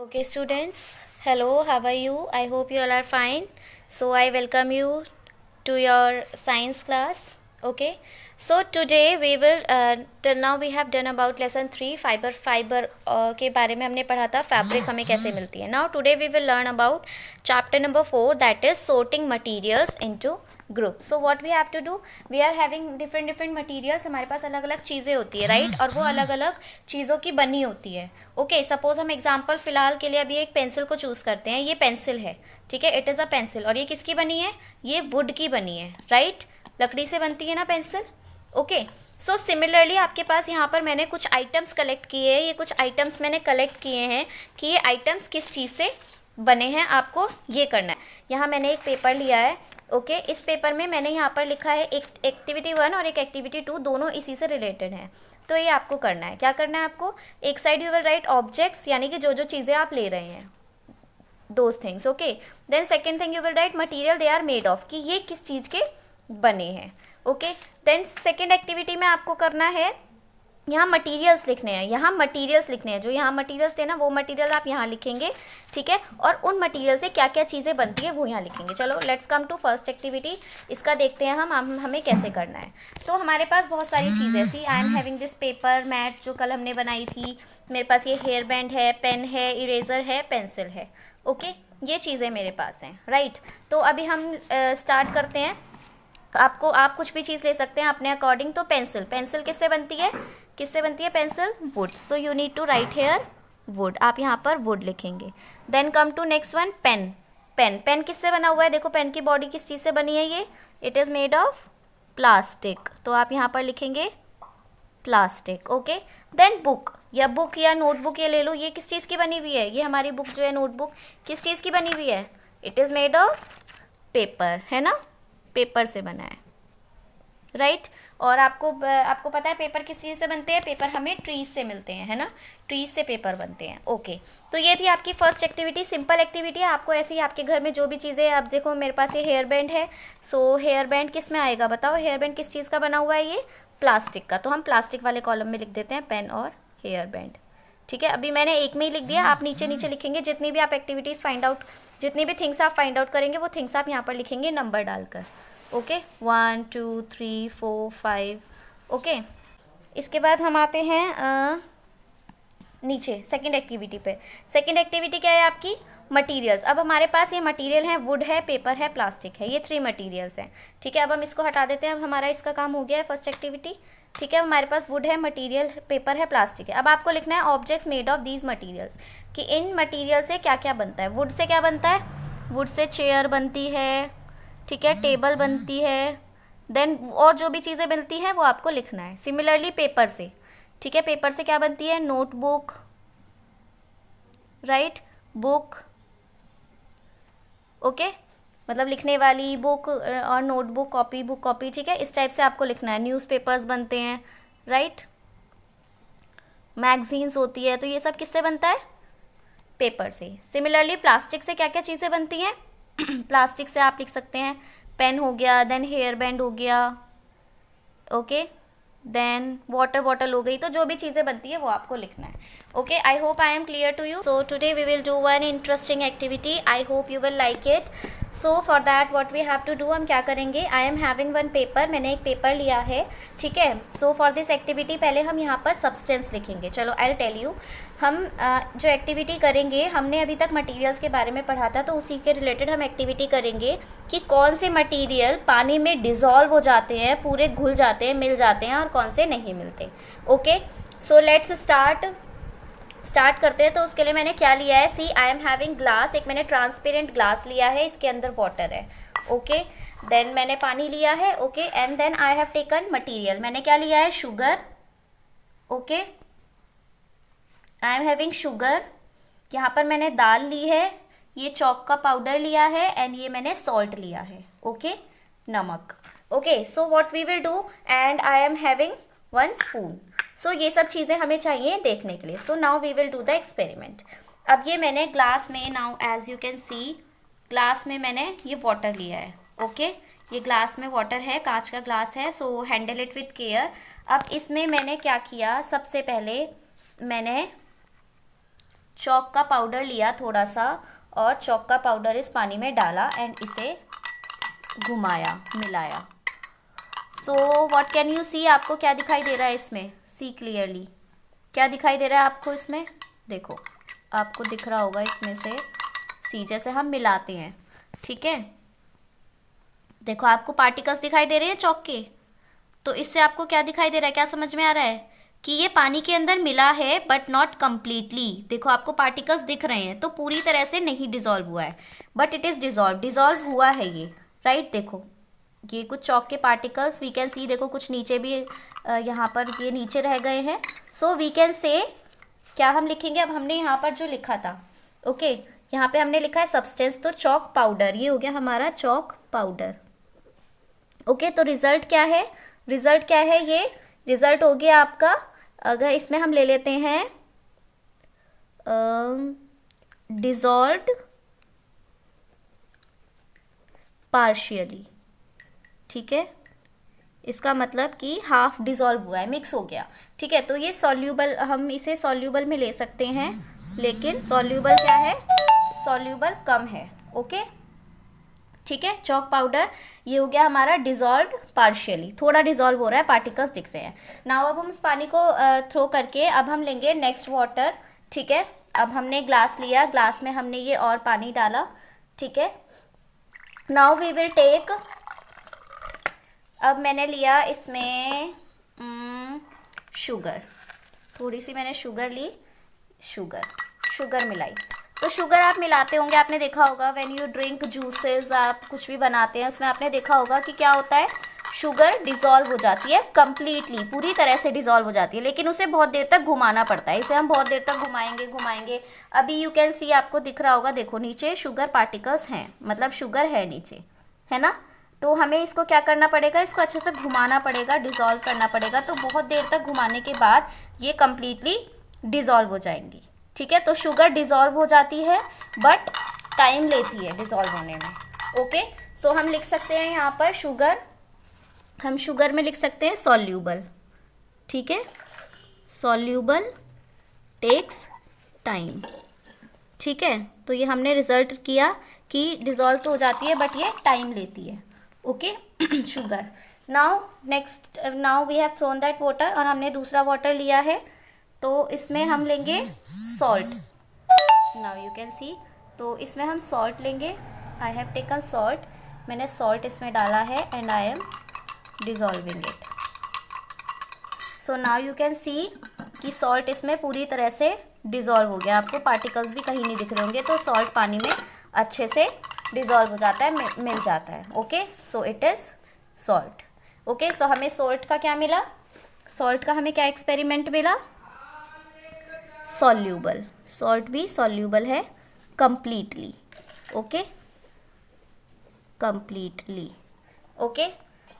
Okay, students. Hello, how are you? I hope you all are fine. So, I welcome you to your science class. Okay. So, today we will, till now we have done about lesson 3 fiber के बारे में हमने पढ़ा था fabric हमें कैसे मिलती है. Now, today we will learn about chapter number 4, that is sorting materials into group. So what we have to do, we are having different materials. हमारे पास अलग अलग चीज़ें होती है, राइट? और वो अलग अलग चीज़ों की बनी होती है. ओके, सपोज हम एग्जांपल फिलहाल के लिए अभी एक पेंसिल को चूज़ करते हैं. ये पेंसिल है, ठीक है, इट इज़ अ पेंसिल. और ये किसकी बनी है? ये वुड की बनी है, राइट? लकड़ी से बनती है ना पेंसिल. ओके, सो सिमिलरली आपके पास यहाँ पर मैंने कुछ आइटम्स कलेक्ट किए हैं. ये कुछ आइटम्स मैंने कलेक्ट किए हैं कि ये आइटम्स किस चीज़ से बने हैं, आपको ये करना है. यहाँ मैंने एक पेपर लिया है. ओके, इस पेपर में मैंने यहाँ पर लिखा है एक एक्टिविटी 1 और एक एक्टिविटी 2, दोनों इसी से रिलेटेड हैं. तो ये आपको करना है. क्या करना है आपको? एक side you will write objects, यानी कि जो जो चीज़ें आप ले रहे हैं, those things. Okay, then second thing you will write material they are made of, कि ये किस चीज़ के बने हैं. ओके, देन सेकेंड एक्टिविटी में आपको करना है, यहाँ मटीरियल्स लिखने हैं. यहाँ मटीरियल्स लिखने हैं, जो यहाँ मटीरियल्स थे ना, वो मटीरियल आप यहाँ लिखेंगे, ठीक है? और उन मटीरियल से क्या क्या चीज़ें बनती है वो यहाँ लिखेंगे. चलो let's come to first activity. इसका देखते हैं हम हमें कैसे करना है. तो हमारे पास बहुत सारी चीज़ें, see I am having this paper mat जो कल हमने बनाई थी. मेरे पास ये हेयर बैंड है, पेन है, इरेज़र है, पेंसिल है. ओके, ये चीज़ें मेरे पास हैं, राइट? तो अभी हम स्टार्ट करते हैं. आप कुछ भी चीज़ ले सकते हैं अपने अकॉर्डिंग. तो पेंसिल किससे बनती है? Pencil? Wood. So you need to write here wood. आप यहाँ पर वुड लिखेंगे. Then come to next one, pen किससे बना हुआ है? देखो पेन की बॉडी किस चीज़ से बनी है? ये it is made of plastic. तो आप यहाँ पर लिखेंगे प्लास्टिक. ओके, देन बुक या नोटबुक ये ले लो. ये किस चीज़ की बनी हुई है? ये हमारी बुक जो है नोटबुक किस चीज़ की बनी हुई है? It is made of paper, है ना? पेपर से बना है, राइट? और आपको पता है पेपर किस चीज़ से बनते हैं? पेपर हमें ट्रीज से मिलते हैं, है ना? ट्रीज से पेपर बनते हैं. ओके, तो ये थी आपकी फर्स्ट एक्टिविटी. सिंपल एक्टिविटी है. आपको ऐसे ही आपके घर में जो भी चीज़ें, आप देखो मेरे पास ये हेयर बैंड है. सो हेयर बैंड किस में आएगा बताओ? हेयर बैंड किस चीज़ का बना हुआ है? ये प्लास्टिक का. तो हम प्लास्टिक वाले कॉलम में लिख देते हैं पेन और हेयर बैंड, ठीक है? अभी मैंने एक में ही लिख दिया. आप नीचे नीचे लिखेंगे. जितनी भी आप एक्टिविटीज़ फाइंड आउट, जितनी भी थिंग्स आप फाइंड आउट करेंगे, वो थिंग्स आप यहाँ पर लिखेंगे नंबर डालकर. ओके, 1 2 3 4 5. ओके, इसके बाद हम आते हैं नीचे सेकंड एक्टिविटी पे. सेकंड एक्टिविटी क्या है आपकी? मटीरियल्स. अब हमारे पास ये मटीरियल है, वुड है, पेपर है, प्लास्टिक है. ये 3 मटीरियल्स हैं, ठीक है? अब हम इसको हटा देते हैं. अब हमारा इसका काम हो गया है फर्स्ट एक्टिविटी, ठीक है? हमारे पास वुड है, मटीरियल, पेपर है, प्लास्टिक है. अब आपको लिखना है objects made of these materials, कि इन मटीरियल से क्या क्या बनता है. वुड से क्या बनता है? वुड से चेयर बनती है, ठीक है, टेबल बनती है. देन और जो भी चीज़ें बनती हैं वो आपको लिखना है. सिमिलरली पेपर से, ठीक है, पेपर से क्या बनती है? Notebook, right? बुक. ओके, मतलब लिखने वाली बुक और नोटबुक, कॉपी, बुक कॉपी, ठीक है? इस टाइप से आपको लिखना है. न्यूज़पेपर्स बनते हैं, राइट? मैगजीन्स होती है. तो ये सब किससे बनता है? पेपर से. सिमिलरली प्लास्टिक से क्या क्या चीज़ें बनती हैं? प्लास्टिक से आप लिख सकते हैं पेन हो गया, देन हेयर बैंड हो गया, ओके, देन वाटर बॉटल हो गई. तो जो भी चीज़ें बनती है वो आपको लिखना है. Okay, I hope I am clear to you. So today we will do one interesting activity. I hope you will like it. So for that what we have to do, हम क्या करेंगे? I am having one paper. मैंने एक paper लिया है, ठीक है? So for this activity पहले हम यहाँ पर सब्सटेंस लिखेंगे. चलो आई विल टेल यू. हम जो एक्टिविटी करेंगे, हमने अभी तक मटीरियल्स के बारे में पढ़ा था, तो उसी के रिलेटेड हम एक्टिविटी करेंगे कि कौन से मटीरियल पानी में डिज़ोल्व हो जाते हैं, पूरे घुल जाते हैं, मिल जाते हैं, और कौन से नहीं मिलते. ओके, सो लेट्स स्टार्ट करते हैं. तो उसके लिए मैंने क्या लिया है? सी आई एम हैविंग ग्लास. एक मैंने ट्रांसपेरेंट ग्लास लिया है, इसके अंदर वाटर है. ओके, देन मैंने पानी लिया है. Okay, and then I have taken material. मैंने क्या लिया है? Sugar. Okay, I am having sugar. यहाँ पर मैंने दाल ली है, ये चॉक का पाउडर लिया है, एंड ये मैंने सॉल्ट लिया है. ओके, नमक. Okay, so what we will do, and I am having 1 spoon. So ये सब चीज़ें हमें चाहिए देखने के लिए. So now we will do the experiment. अब ये मैंने ग्लास में, now as you can see, glass में मैंने ये वाटर लिया है. ओके, ये ग्लास में वाटर है, कांच का ग्लास है. सो हैंडल इट विथ केयर. अब इसमें मैंने क्या किया? सबसे पहले मैंने चॉक का पाउडर लिया थोड़ा सा, और चॉक का पाउडर इस पानी में डाला एंड इसे घुमाया, मिलाया। So what can you see, आपको क्या दिखाई दे रहा है इसमें? सी क्लियरली, क्या दिखाई दे रहा है आपको इसमें? देखो, आपको दिख रहा होगा इसमें से सी, जैसे हम मिलाते हैं, ठीक है। देखो आपको पार्टिकल्स दिखाई दे रहे हैं चॉक के, तो इससे आपको क्या दिखाई दे रहा है, क्या समझ में आ रहा है? कि ये पानी के अंदर मिला है बट नॉट कम्प्लीटली। देखो आपको पार्टिकल्स दिख रहे हैं, तो पूरी तरह से नहीं डिजॉल्व हुआ है, but it is dissolve, dissolve हुआ है ये, राइट। देखो ये कुछ चॉक के पार्टिकल्स वी कैन सी, देखो कुछ नीचे भी यहाँ पर ये नीचे रह गए हैं। सो वी कैन से, क्या हम लिखेंगे अब? हमने यहाँ पर जो लिखा था, ओके, यहाँ पे हमने लिखा है सब्सटेंस, तो चॉक पाउडर, ये हो गया हमारा चॉक पाउडर, ओके। तो रिजल्ट क्या है? रिजल्ट क्या है? ये रिजल्ट हो गया आपका, अगर इसमें हम ले लेते हैं डिजॉल्व्ड पार्शियली, ठीक है। इसका मतलब कि हाफ डिजॉल्व हुआ है, मिक्स हो गया, ठीक है। तो ये सॉल्यूबल, हम इसे सॉल्यूबल में ले सकते हैं, लेकिन सॉल्यूबल क्या है? सॉल्यूबल कम है, ओके, ठीक है। चॉक पाउडर ये हो गया हमारा डिजॉल्व्ड पार्शियली, थोड़ा डिजॉल्व हो रहा है, पार्टिकल्स दिख रहे हैं। नाउ अब हम इस पानी को थ्रो करके अब हम लेंगे नेक्स्ट वाटर, ठीक है। अब हमने ग्लास लिया, ग्लास में हमने ये और पानी डाला, ठीक है। नाउ वी विल टेक, अब मैंने लिया इसमें शुगर, थोड़ी सी मैंने शुगर ली, शुगर मिलाई। तो शुगर आप मिलाते होंगे, आपने देखा होगा व्हेन यू ड्रिंक जूसेस, आप कुछ भी बनाते हैं उसमें आपने देखा होगा कि क्या होता है, शुगर डिजॉल्व हो जाती है कंप्लीटली, पूरी तरह से डिजॉल्व हो जाती है, लेकिन उसे बहुत देर तक घुमाना पड़ता है। इसे हम बहुत देर तक घुमाएंगे। अभी यू कैन सी, आपको दिख रहा होगा, देखो नीचे शुगर पार्टिकल्स हैं, मतलब शुगर है नीचे, है ना। तो हमें इसको क्या करना पड़ेगा, इसको अच्छे से घुमाना पड़ेगा, डिजॉल्व करना पड़ेगा। तो बहुत देर तक घुमाने के बाद ये कंप्लीटली डिजॉल्व हो जाएंगी, ठीक है। तो शुगर डिजॉल्व हो जाती है बट टाइम लेती है डिजॉल्व होने में, ओके। सो हम लिख सकते हैं यहाँ पर शुगर, हम शुगर में लिख सकते हैं सॉल्यूबल, ठीक है। सॉल्यूबल टेक्स टाइम, ठीक है। तो ये हमने रिजल्ट किया कि डिजॉल्व तो हो जाती है बट ये टाइम लेती है, okay, sugar. Now next, now we have thrown that water, और हमने दूसरा वाटर लिया है, तो इसमें हम लेंगे सॉल्ट। नाउ यू कैन सी, तो इसमें हम सॉल्ट लेंगे, आई हैव टेकन सॉल्ट, मैंने सॉल्ट इसमें डाला है and I M dissolving it. So now you can सी कि सॉल्ट इसमें पूरी तरह से डिजॉल्व हो गया, आपको पार्टिकल्स भी कहीं नहीं दिख रहे होंगे, तो सॉल्ट पानी में अच्छे से डिजॉल्व हो जाता है, मिल जाता है, okay. So it is salt, okay. So हमें सॉल्ट का क्या मिला, सॉल्ट का हमें क्या एक्सपेरिमेंट मिला, सॉल्यूबल, सॉल्ट भी सॉल्यूबल है कंप्लीटली, ओके, कंप्लीटली, ओके।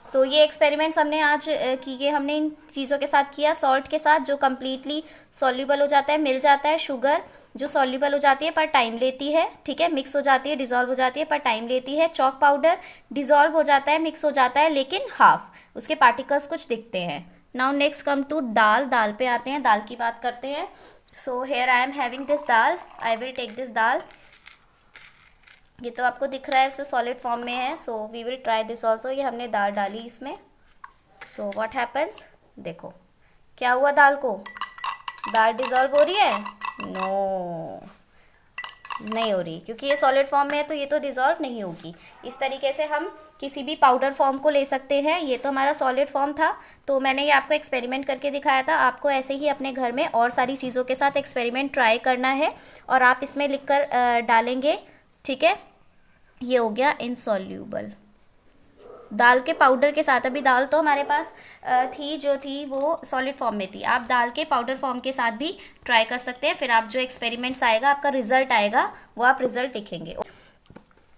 सो ये एक्सपेरिमेंट्स हमने आज किए, हमने इन चीज़ों के साथ किया, सॉल्ट के साथ जो कम्प्लीटली सॉल्यूबल हो जाता है, मिल जाता है, शुगर जो सॉल्यूबल हो जाती है पर टाइम लेती है, ठीक है, मिक्स हो जाती है, डिजॉल्व हो जाती है पर टाइम लेती है। चॉक पाउडर डिजॉल्व हो जाता है, मिक्स हो जाता है, लेकिन हाफ, उसके पार्टिकल्स कुछ दिखते हैं। Now next come to dal, दाल पे आते हैं, दाल की बात करते हैं। So here I am having this dal, I will take this dal, ये तो आपको दिख रहा है इसे सॉलिड फॉर्म में है। So we will try this also, ये हमने दाल डाली इसमें। सो व्हाट हैपन्स, देखो क्या हुआ, दाल को, दाल डिजॉल्व हो रही है? नो, नहीं हो रही, क्योंकि ये सॉलिड फॉर्म में है तो ये तो डिजॉल्व नहीं होगी। इस तरीके से हम किसी भी पाउडर फॉर्म को ले सकते हैं। ये तो हमारा सॉलिड फॉर्म था, तो मैंने ये आपको एक्सपेरिमेंट करके दिखाया था। आपको ऐसे ही अपने घर में और सारी चीज़ों के साथ एक्सपेरिमेंट ट्राई करना है और आप इसमें लिख कर डालेंगे, ठीक है। ये हो गया इनसॉल्यूबल, दाल के पाउडर के साथ। अभी दाल तो हमारे पास थी, जो थी वो सॉलिड फॉर्म में थी, आप दाल के पाउडर फॉर्म के साथ भी ट्राई कर सकते हैं। फिर आप जो एक्सपेरिमेंट्स आएगा, आपका रिजल्ट आएगा, वो आप रिजल्ट लिखेंगे।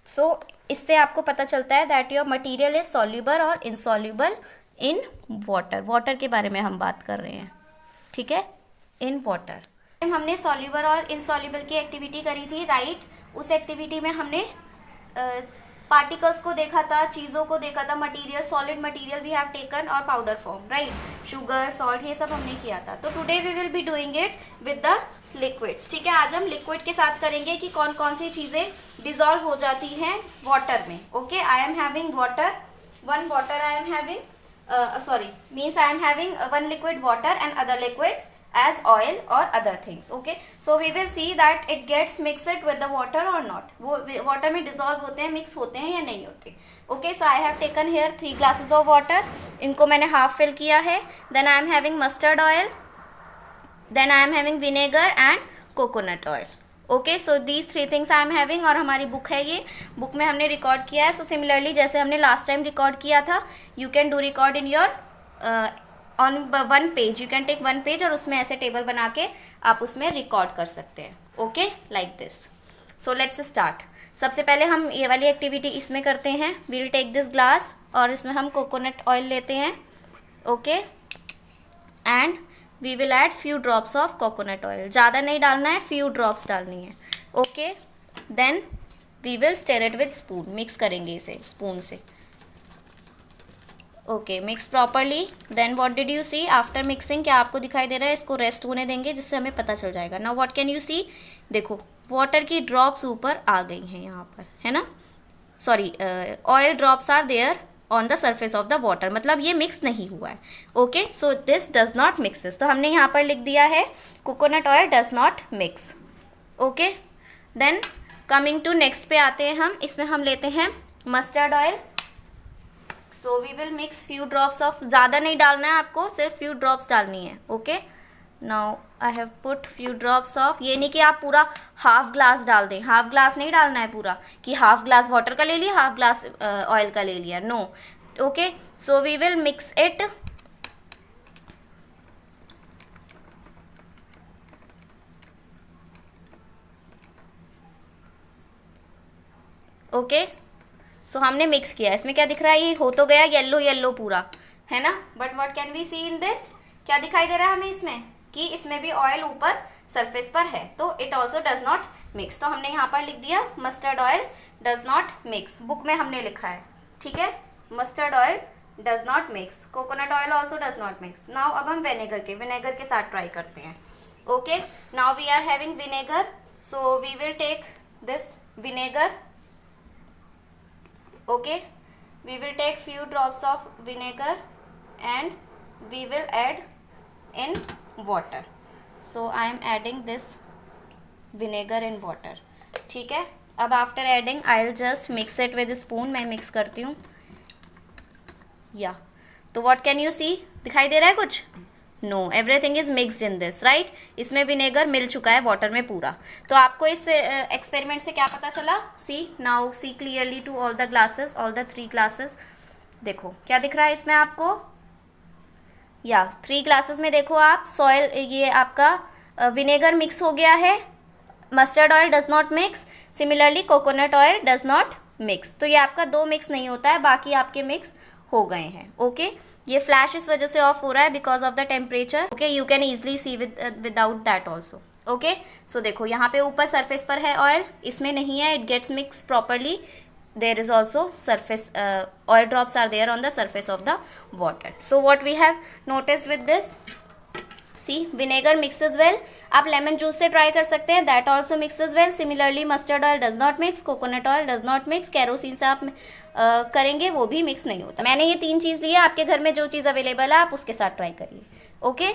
सो इससे आपको पता चलता है that your material is soluble और इनसॉल्यूबल इन वाटर। वाटर के बारे में हम बात कर रहे हैं, ठीक है, इन वाटर। हमने सॉल्यूबल और इनसॉल्यूबल की एक्टिविटी करी थी, राइट। उस एक्टिविटी में हमने पार्टिकल्स को देखा था, चीज़ों को देखा था, material, solid material we have taken और powder form, right, sugar, salt, ये सब हमने किया था। तो today we will be doing it with the liquids. ठीक है, आज हम लिक्विड के साथ करेंगे कि कौन कौन सी चीजें डिजॉल्व हो जाती हैं वाटर में। Okay, I am having water, one water I am having, sorry, means I am having one liquid water and other liquids as oil or other things. Okay, so we will see that it gets mixed with the water or not. वो water में dissolve होते हैं, mix होते हैं या नहीं होते. Okay, so I have taken here 3 glasses of water. इनको मैंने half fill किया है. Then I am having mustard oil. Then I am having vinegar and coconut oil. Okay, so these 3 things I am having. और हमारी book है ये, book में हमने रिकॉर्ड किया है। सो सिमिलरली जैसे हमने लास्ट टाइम रिकॉर्ड किया था, you can do record in your own 1 page, you can take 1 page और उसमें ऐसे टेबल बना के आप उसमें रिकॉर्ड कर सकते हैं। Okay, like this. So let's start. सबसे पहले हम ये वाली एक्टिविटी इसमें करते हैं। We will take this glass और इसमें हम कोकोनट ऑयल लेते हैं। Okay, and we will add few drops of coconut oil. ज़्यादा नहीं डालना है, फ्यू ड्रॉप्स डालनी है। Okay, then we will stir it with spoon. Mix करेंगे इसे स्पून से। Okay, mix properly. Then what did you C after mixing? क्या आपको दिखाई दे रहा है? इसको रेस्ट होने देंगे जिससे हमें पता चल जाएगा। Now what can you see? देखो, वाटर की ड्रॉप्स ऊपर आ गई हैं यहाँ पर, है ना? Sorry, oil drops are there on the surface of the water, मतलब ये मिक्स नहीं हुआ है। Okay, so this does not mixes. तो हमने यहाँ पर लिख दिया है coconut oil does not mix. Okay, then coming to next पे आते हैं हम। इसमें हम लेते हैं mustard oil. So we will mix few drops of, ज़्यादा नहीं डालना है आपको, सिर्फ फ्यू ड्रॉप्स डालनी है। Okay, now I have put few drops of. ये नहीं कि आप पूरा हाफ ग्लास डाल दें, हाफ ग्लास नहीं डालना है पूरा, कि हाफ ग्लास वाटर का ले लिया, हाफ ग्लास ऑयल का ले लिया, no. Okay, so we will mix it. Okay, so हमने मिक्स किया। इसमें क्या दिख रहा है? ये हो तो गया येलो येलो पूरा, है ना? But what can we see in this? क्या दिखाई दे रहा है हमें इसमें? कि इसमें भी ऑयल ऊपर सरफेस पर है, तो it also does not mix. तो हमने यहाँ पर लिख दिया mustard oil does not mix. Book में हमने लिखा है, ठीक है, mustard oil does not mix, coconut oil also does not mix. Now अब हम विनेगर के साथ ट्राई करते हैं। Okay, now we are having vinegar, so we will take this vinegar. Okay, we will take few drops of vinegar and we will add in water. So I am adding this vinegar in water. ठीक है, अब after adding I will just mix it with a spoon. मैं mix करती हूँ या तो what can you see? दिखाई दे रहा है कुछ? No, everything is mixed in this, right? इसमें विनेगर मिल चुका है वाटर में पूरा। तो आपको इस एक्सपेरिमेंट से क्या पता चला? See now, see clearly to all the glasses, all the 3 glasses. देखो क्या दिख रहा है इसमें आपको? या 3 ग्लासेस में देखो आप, सॉयल, ये आपका विनेगर मिक्स हो गया है, mustard oil does not mix, similarly coconut oil does not mix. तो ये आपका 2 मिक्स नहीं होता है, बाकी आपके मिक्स हो गए हैं। ओके, ये फ्लैश इस वजह से ऑफ हो रहा है because of the temperature. Okay, you can easily see without that also. Okay, so देखो यहाँ पे ऊपर सरफेस पर है ऑयल, इसमें नहीं है, it gets mix properly. There is also surface, oil drops are there on the surface of the water. So what we have noticed with this, see, vinegar mixes well. आप lemon juice से try कर सकते हैं, that also mixes well. Similarly mustard oil does not mix, coconut oil does not mix, kerosene से आप करेंगे वो भी मिक्स नहीं होता। मैंने ये 3 चीज़ ली है, आपके घर में जो चीज़ अवेलेबल है आप उसके साथ ट्राई करिए। ओके।